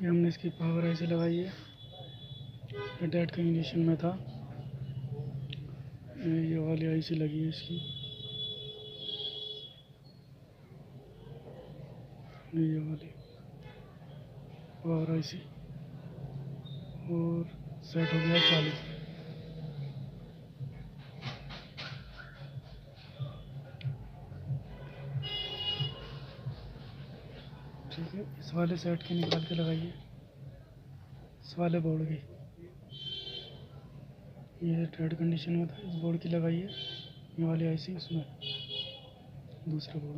ये हमने इसकी पावर ऐसे लगाई है, ये डेड कंडीशन में था। ये वाली आईसी लगी है इसकी, ये वाली पावर आईसी, और सेट हो गया चालू। ठीक है, इस वाले सेट के निकाल के लगाइए, इस वाले बोर्ड की, ये डेड कंडीशन में था, इस बोर्ड की लगाइए ये वाली आईसी उसमें, दूसरे बोर्ड में।